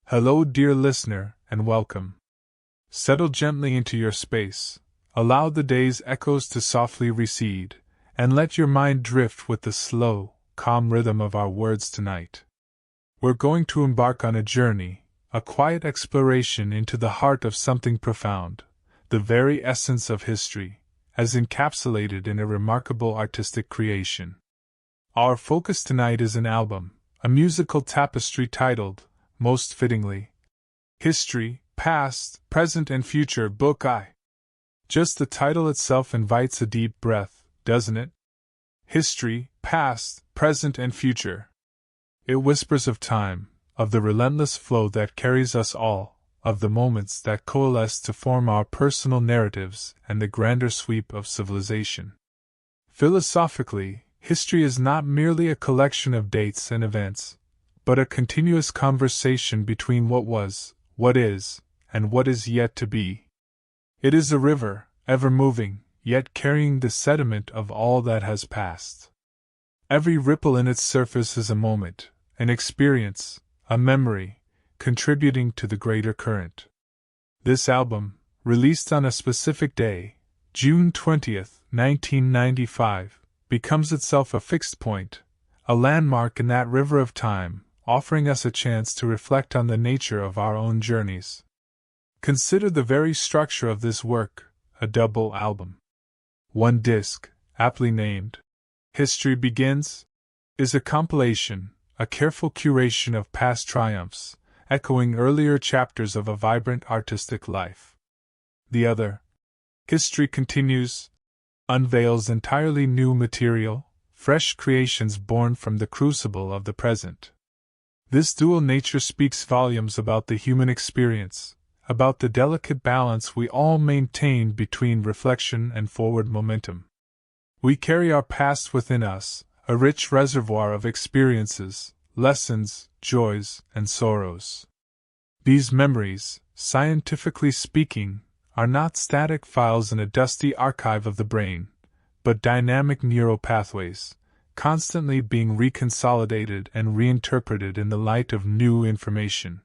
Hello, dear listener, and welcome. Settle gently into your space, allow the day's echoes to softly recede, and let your mind drift with the slow, calm rhythm of our words tonight. We're going to embark on a journey, a quiet exploration into the heart of something profound, the very essence of history, as encapsulated in a remarkable artistic creation. Our focus tonight is an album, a musical tapestry titled, most fittingly, History, Past, Present and Future BookI. Just the title itself invites a deep breath, doesn't it? History, Past, Present and Future. It whispers of time, of the relentless flow that carries us all, of the moments that coalesce to form our personal narratives and the grander sweep of civilization. Philosophically, history is not merely a collection of dates and events, but a continuous conversation between what was, what is, and what is yet to be. It is a river, ever moving, yet carrying the sediment of all that has passed. Every ripple in its surface is a moment, an experience, a memory, contributing to the greater current. This album, released on a specific day, June 20th, 1995, becomes itself a fixed point, a landmark in that river of time, offering us a chance to reflect on the nature of our own journeys. Consider the very structure of this work, a double album. One disc, aptly named History Begins, is a compilation, a careful curation of past triumphs, echoing earlier chapters of a vibrant artistic life. The other, History Continues, unveils entirely new material, fresh creations born from the crucible of the present. This dual nature speaks volumes about the human experience, about the delicate balance we all maintain between reflection and forward momentum. We carry our past within us, a rich reservoir of experiences, lessons, joys, and sorrows. These memories, scientifically speaking, are not static files in a dusty archive of the brain, but dynamic neural pathways, constantly being reconsolidated and reinterpreted in the light of new information.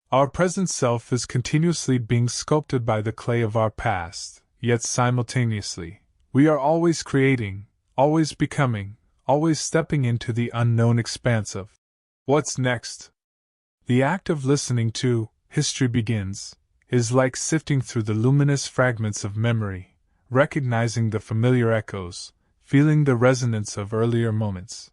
Our present self is continuously being sculpted by the clay of our past, yet simultaneously, we are always creating, always becoming, always stepping into the unknown expanse of what's next. The act of listening to History Begins is like sifting through the luminous fragments of memory, recognizing the familiar echoes, feeling the resonance of earlier moments.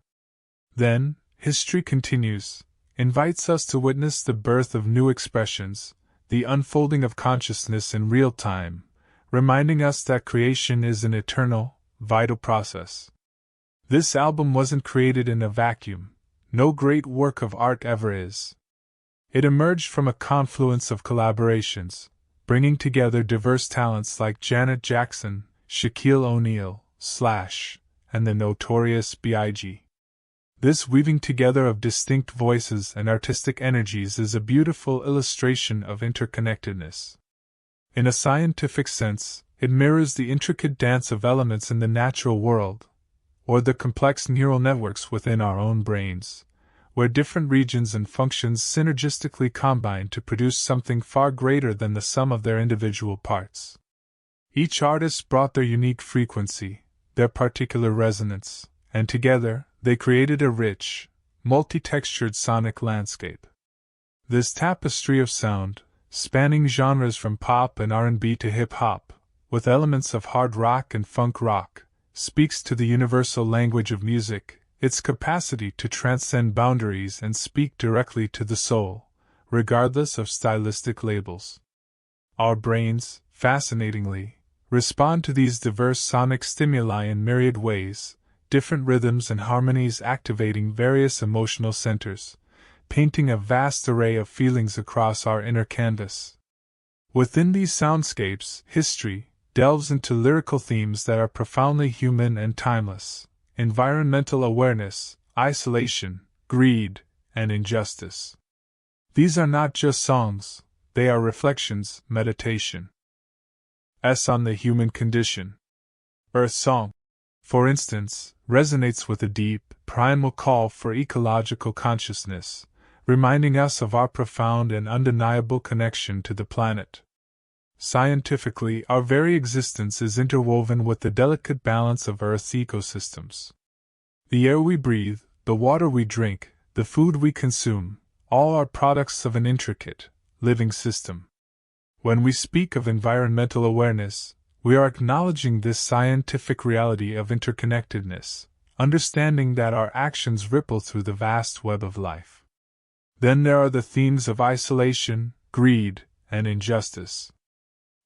Then, History Continues invites us to witness the birth of new expressions, the unfolding of consciousness in real time, reminding us that creation is an eternal, vital process. This album wasn't created in a vacuum, no great work of art ever is. It emerged from a confluence of collaborations, bringing together diverse talents like Janet Jackson, Shaquille O'Neal, Slash, and the Notorious B.I.G. This weaving together of distinct voices and artistic energies is a beautiful illustration of interconnectedness. In a scientific sense, it mirrors the intricate dance of elements in the natural world, or the complex neural networks within our own brains, where different regions and functions synergistically combine to produce something far greater than the sum of their individual parts. Each artist brought their unique frequency, their particular resonance, and together, they created a rich, multi-textured sonic landscape. This tapestry of sound, spanning genres from pop and R&B to hip-hop, with elements of hard rock and funk rock, speaks to the universal language of music, its capacity to transcend boundaries and speak directly to the soul, regardless of stylistic labels. Our brains, fascinatingly, respond to these diverse sonic stimuli in myriad ways, different rhythms and harmonies activating various emotional centers, painting a vast array of feelings across our inner canvas. Within these soundscapes, history delves into lyrical themes that are profoundly human and timeless: environmental awareness, isolation, greed, and injustice. These are not just songs, they are reflections, meditation. On the human condition. Earth Song, for instance, resonates with a deep, primal call for ecological consciousness, reminding us of our profound and undeniable connection to the planet. Scientifically, our very existence is interwoven with the delicate balance of Earth's ecosystems. The air we breathe, the water we drink, the food we consume, all are products of an intricate, living system. When we speak of environmental awareness, we are acknowledging this scientific reality of interconnectedness, understanding that our actions ripple through the vast web of life. Then there are the themes of isolation, greed, and injustice.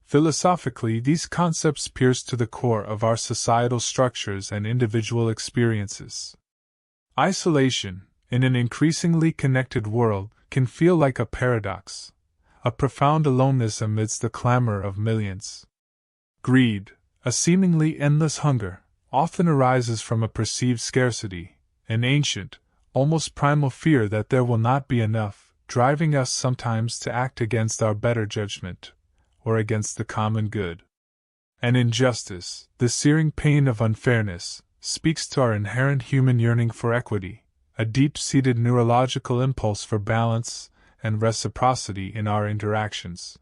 Philosophically, these concepts pierce to the core of our societal structures and individual experiences. Isolation, in an increasingly connected world, can feel like a paradox, a profound aloneness amidst the clamor of millions. Greed, a seemingly endless hunger, often arises from a perceived scarcity, an ancient, almost primal fear that there will not be enough, driving us sometimes to act against our better judgment, or against the common good. And injustice, the searing pain of unfairness, speaks to our inherent human yearning for equity, a deep-seated neurological impulse for balance and reciprocity in our interactions.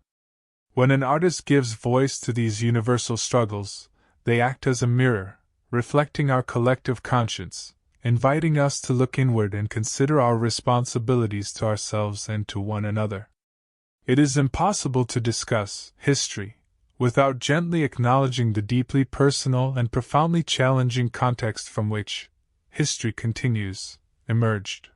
When an artist gives voice to these universal struggles, they act as a mirror, reflecting our collective conscience, inviting us to look inward and consider our responsibilities to ourselves and to one another. It is impossible to discuss history without gently acknowledging the deeply personal and profoundly challenging context from which history continues, emerged.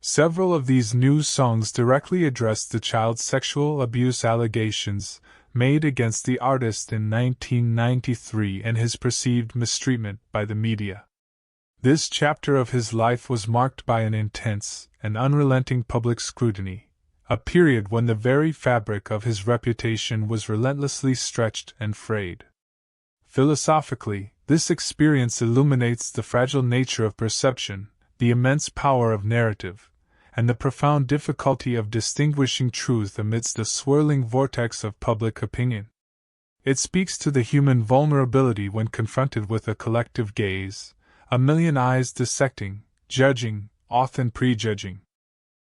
Several of these new songs directly addressed the child sexual abuse allegations made against the artist in 1993 and his perceived mistreatment by the media. This chapter of his life was marked by an intense and unrelenting public scrutiny, a period when the very fabric of his reputation was relentlessly stretched and frayed. Philosophically, this experience illuminates the fragile nature of perception, the immense power of narrative, and the profound difficulty of distinguishing truth amidst the swirling vortex of public opinion. It speaks to the human vulnerability when confronted with a collective gaze, a million eyes dissecting, judging, often prejudging.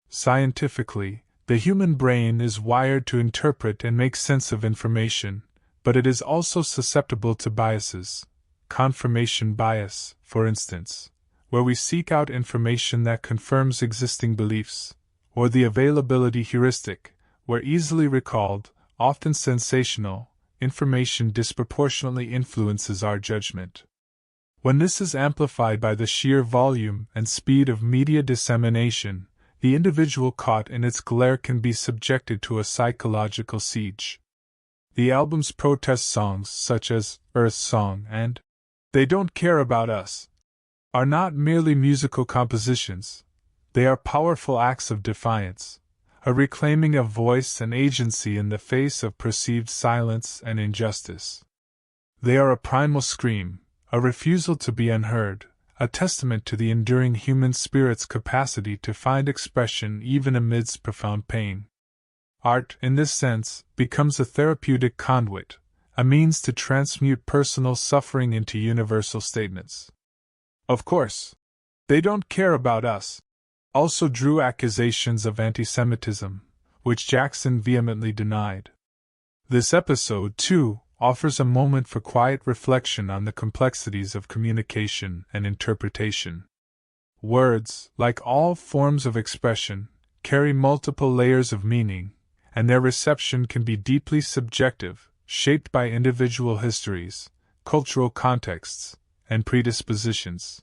Scientifically, the human brain is wired to interpret and make sense of information, but it is also susceptible to biases. Confirmation bias, for instance, where we seek out information that confirms existing beliefs, or the availability heuristic, where easily recalled, often sensational, information disproportionately influences our judgment. When this is amplified by the sheer volume and speed of media dissemination, the individual caught in its glare can be subjected to a psychological siege. The album's protest songs, such as Earth Song and They Don't Care About Us, are not merely musical compositions, they are powerful acts of defiance, a reclaiming of voice and agency in the face of perceived silence and injustice. They are a primal scream, a refusal to be unheard, a testament to the enduring human spirit's capacity to find expression even amidst profound pain. Art, in this sense, becomes a therapeutic conduit, a means to transmute personal suffering into universal statements. Of course, They Don't Care About Us also drew accusations of anti-Semitism, which Jackson vehemently denied. This episode, too, offers a moment for quiet reflection on the complexities of communication and interpretation. Words, like all forms of expression, carry multiple layers of meaning, and their reception can be deeply subjective, shaped by individual histories, cultural contexts, and predispositions.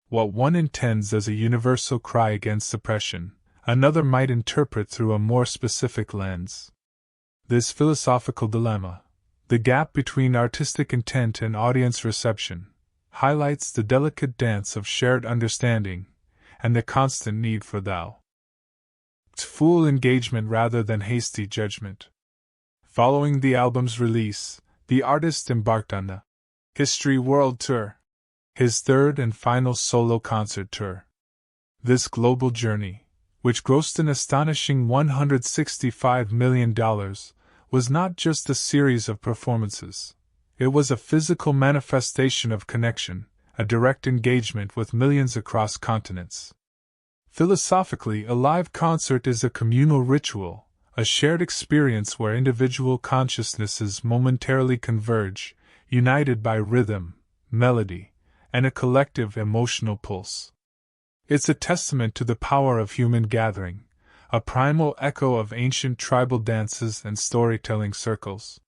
What one intends as a universal cry against suppression, another might interpret through a more specific lens. This philosophical dilemma, the gap between artistic intent and audience reception, highlights the delicate dance of shared understanding and the constant need for full engagement rather than hasty judgment. Following the album's release, the artist embarked on the History World Tour, his third and final solo concert tour. This global journey, which grossed an astonishing $165 million, was not just a series of performances. It was a physical manifestation of connection, a direct engagement with millions across continents. Philosophically, a live concert is a communal ritual, a shared experience where individual consciousnesses momentarily converge, united by rhythm, melody, and a collective emotional pulse. It's a testament to the power of human gathering, a primal echo of ancient tribal dances and storytelling circles.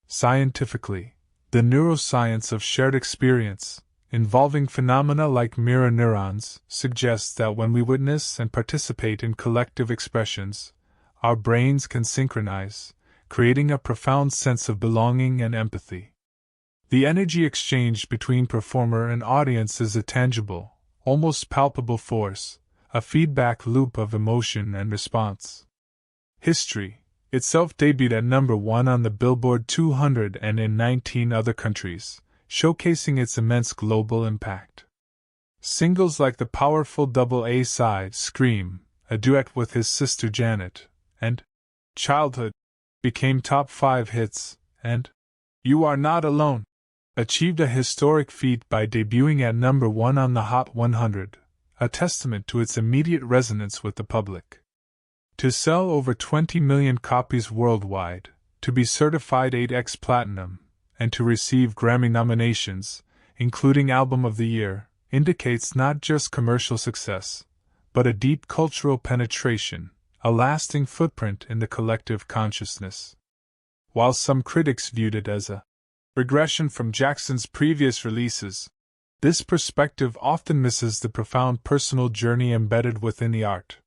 Scientifically, the neuroscience of shared experience, involving phenomena like mirror neurons, suggests that when we witness and participate in collective expressions, our brains can synchronize, creating a profound sense of belonging and empathy. The energy exchanged between performer and audience is a tangible, almost palpable force, a feedback loop of emotion and response. History itself debuted at number 1 on the Billboard 200 and in 19 other countries, showcasing its immense global impact. Singles like the powerful double A-side Scream, a duet with his sister Janet, and Childhood became top 5 hits, and You Are Not Alone achieved a historic feat by debuting at number 1 on the Hot 100, a testament to its immediate resonance with the public. To sell over 20 million copies worldwide, to be certified 8x platinum, and to receive Grammy nominations, including Album of the Year, indicates not just commercial success, but a deep cultural penetration, a lasting footprint in the collective consciousness. While some critics viewed it as a regression from Jackson's previous releases, this perspective often misses the profound personal journey embedded within the art.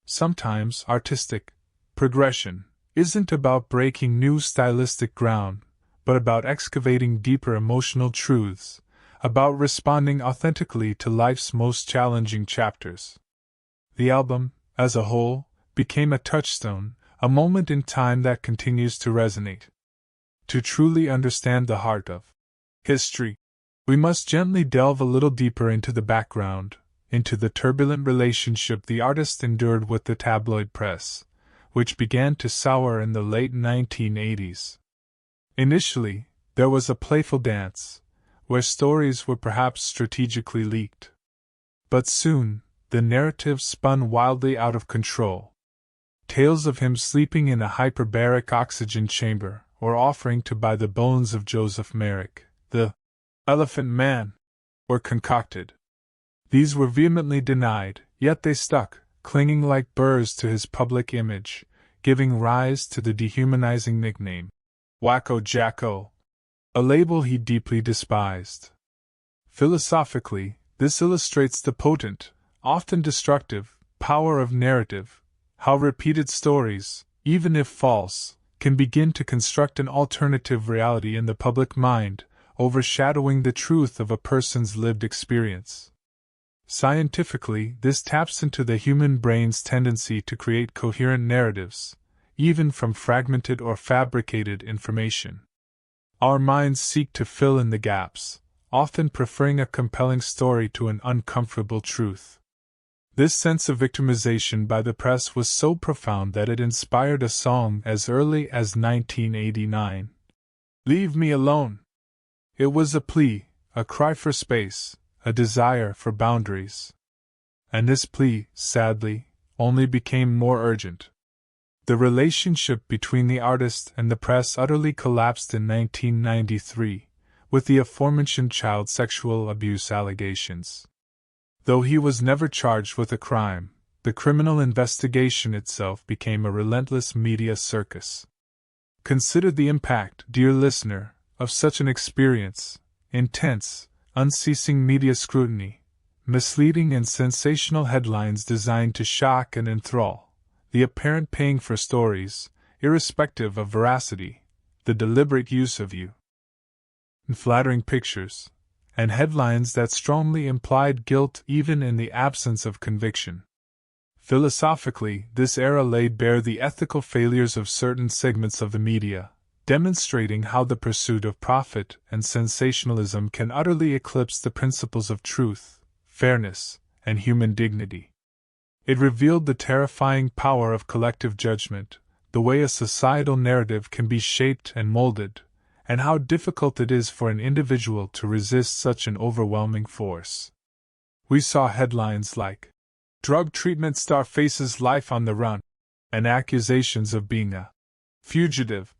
Sometimes artistic progression isn't about breaking new stylistic ground, but about excavating deeper emotional truths, about responding authentically to life's most challenging chapters. The album, as a whole, became a touchstone, a moment in time that continues to resonate. To truly understand the heart of history, we must gently delve a little deeper into the background, into the turbulent relationship the artist endured with the tabloid press, which began to sour in the late 1980s. Initially, there was a playful dance, where stories were perhaps strategically leaked. But soon, the narrative spun wildly out of control. Tales of him sleeping in a hyperbaric oxygen chamber, or offering to buy the bones of Joseph Merrick, the Elephant Man, were concocted. These were vehemently denied, yet they stuck, clinging like burrs to his public image, giving rise to the dehumanizing nickname, Wacko Jacko, a label he deeply despised. Philosophically, this illustrates the potent, often destructive, power of narrative, how repeated stories, even if false, can begin to construct an alternative reality in the public mind, overshadowing the truth of a person's lived experience. Scientifically, this taps into the human brain's tendency to create coherent narratives, even from fragmented or fabricated information. Our minds seek to fill in the gaps, often preferring a compelling story to an uncomfortable truth. This sense of victimization by the press was so profound that it inspired a song as early as 1989. "Leave Me Alone." It was a plea, a cry for space, a desire for boundaries. And this plea, sadly, only became more urgent. The relationship between the artist and the press utterly collapsed in 1993, with the aforementioned child sexual abuse allegations. Though he was never charged with a crime, the criminal investigation itself became a relentless media circus. Consider the impact, dear listener, of such an experience: intense, unceasing media scrutiny, misleading and sensational headlines designed to shock and enthrall, the apparent paying for stories, irrespective of veracity, the deliberate use of flattering pictures, and headlines that strongly implied guilt even in the absence of conviction. Philosophically, this era laid bare the ethical failures of certain segments of the media, demonstrating how the pursuit of profit and sensationalism can utterly eclipse the principles of truth, fairness, and human dignity. It revealed the terrifying power of collective judgment, the way a societal narrative can be shaped and molded, and how difficult it is for an individual to resist such an overwhelming force. We saw headlines like, drug treatment star faces life on the run, and accusations of being a fugitive,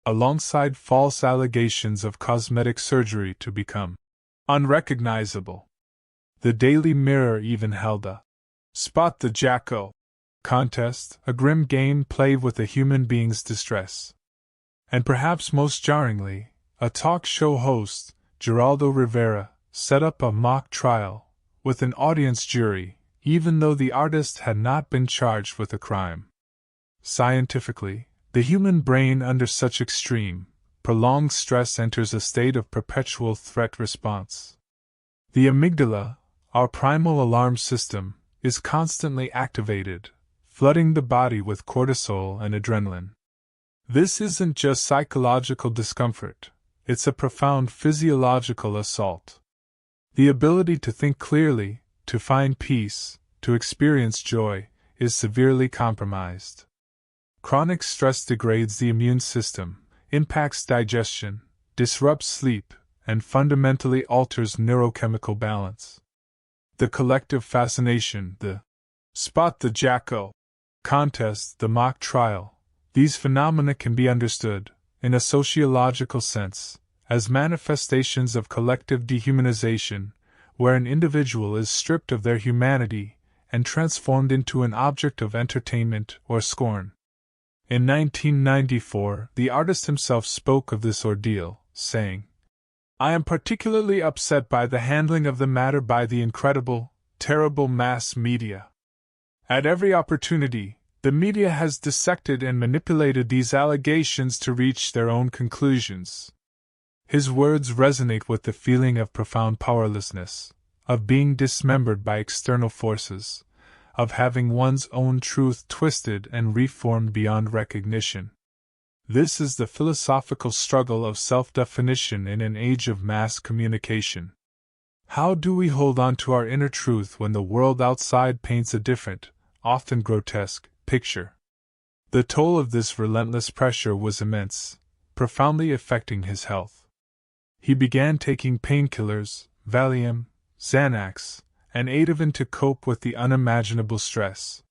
alongside false allegations of cosmetic surgery to become unrecognizable. The Daily Mirror even held a Spot the Jacko contest, a grim game played with a human being's distress. And perhaps most jarringly, a talk show host, Geraldo Rivera, set up a mock trial with an audience jury, even though the artist had not been charged with a crime. Scientifically, the human brain under such extreme, prolonged stress enters a state of perpetual threat response. The amygdala, our primal alarm system, is constantly activated, flooding the body with cortisol and adrenaline. This isn't just psychological discomfort, it's a profound physiological assault. The ability to think clearly, to find peace, to experience joy, is severely compromised. Chronic stress degrades the immune system, impacts digestion, disrupts sleep, and fundamentally alters neurochemical balance. The collective fascination, the Spot the Jacko contest, the mock trial, these phenomena can be understood, in a sociological sense, as manifestations of collective dehumanization, where an individual is stripped of their humanity and transformed into an object of entertainment or scorn. In 1994, the artist himself spoke of this ordeal, saying, "I am particularly upset by the handling of the matter by the incredible, terrible mass media. At every opportunity, the media has dissected and manipulated these allegations to reach their own conclusions." His words resonate with the feeling of profound powerlessness, of being dismembered by external forces, of having one's own truth twisted and reformed beyond recognition. This is the philosophical struggle of self-definition in an age of mass communication. How do we hold on to our inner truth when the world outside paints a different, often grotesque, picture? The toll of this relentless pressure was immense, profoundly affecting his health. He began taking painkillers, Valium, Xanax, and Ativan to cope with the unimaginable stress.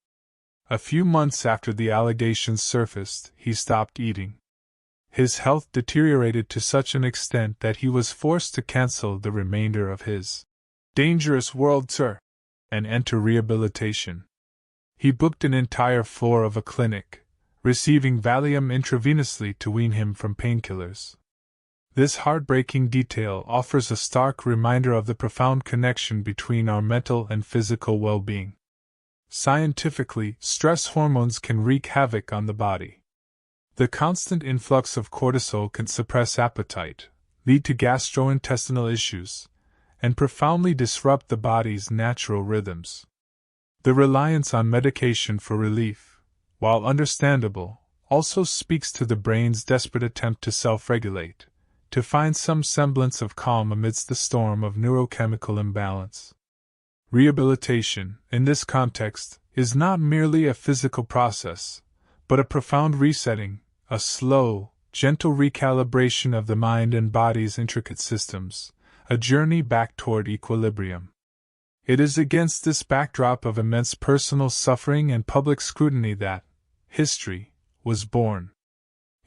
A few months after the allegations surfaced, he stopped eating. His health deteriorated to such an extent that he was forced to cancel the remainder of his Dangerous World Tour and enter rehabilitation. He booked an entire floor of a clinic, receiving Valium intravenously to wean him from painkillers. This heartbreaking detail offers a stark reminder of the profound connection between our mental and physical well-being. Scientifically, stress hormones can wreak havoc on the body. The constant influx of cortisol can suppress appetite, lead to gastrointestinal issues, and profoundly disrupt the body's natural rhythms. The reliance on medication for relief, while understandable, also speaks to the brain's desperate attempt to self-regulate, to find some semblance of calm amidst the storm of neurochemical imbalance. Rehabilitation, in this context, is not merely a physical process, but a profound resetting, a slow, gentle recalibration of the mind and body's intricate systems, a journey back toward equilibrium. It is against this backdrop of immense personal suffering and public scrutiny that History was born.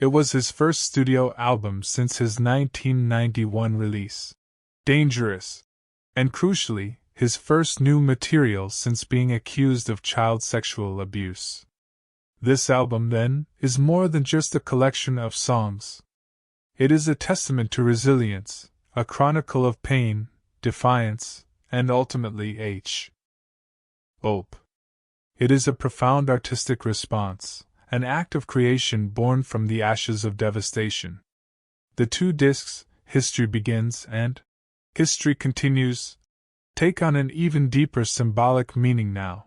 It was his first studio album since his 1991 release, Dangerous, and crucially, his first new material since being accused of child sexual abuse. This album, then, is more than just a collection of songs. It is a testament to resilience, a chronicle of pain, defiance, and ultimately hope. It is a profound artistic response, an act of creation born from the ashes of devastation. The two discs, History Begins and History Continues, take on an even deeper symbolic meaning now.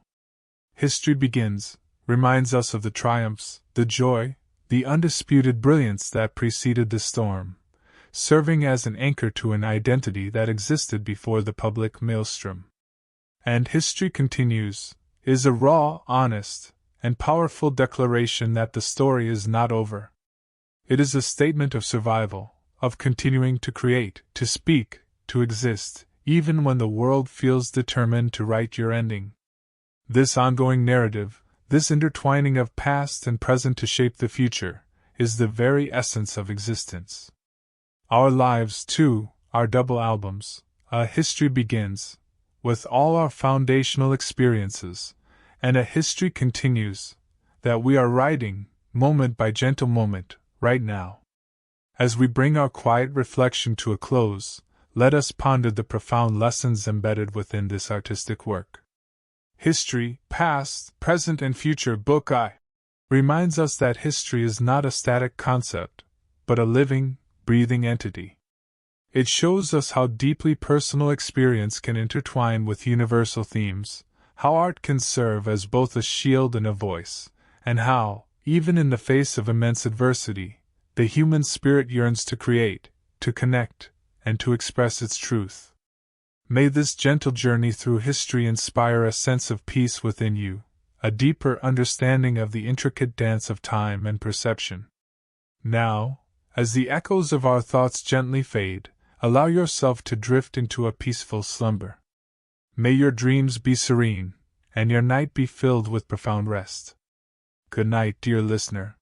History Begins reminds us of the triumphs, the joy, the undisputed brilliance that preceded the storm, serving as an anchor to an identity that existed before the public maelstrom. And History Continues is a raw, honest, and powerful declaration that the story is not over. It is a statement of survival, of continuing to create, to speak, to exist, even when the world feels determined to write your ending. This ongoing narrative, this intertwining of past and present to shape the future, is the very essence of existence. Our lives, too, are double albums. A history begins, with all our foundational experiences, and a history continues, that we are writing, moment by gentle moment, right now. As we bring our quiet reflection to a close, let us ponder the profound lessons embedded within this artistic work. History, past, present, and future BookI reminds us that history is not a static concept, but a living, breathing entity. It shows us how deeply personal experience can intertwine with universal themes, how art can serve as both a shield and a voice, and how, even in the face of immense adversity, the human spirit yearns to create, to connect, and to express its truth. May this gentle journey through history inspire a sense of peace within you, a deeper understanding of the intricate dance of time and perception. Now, as the echoes of our thoughts gently fade, allow yourself to drift into a peaceful slumber. May your dreams be serene, and your night be filled with profound rest. Good night, dear listener,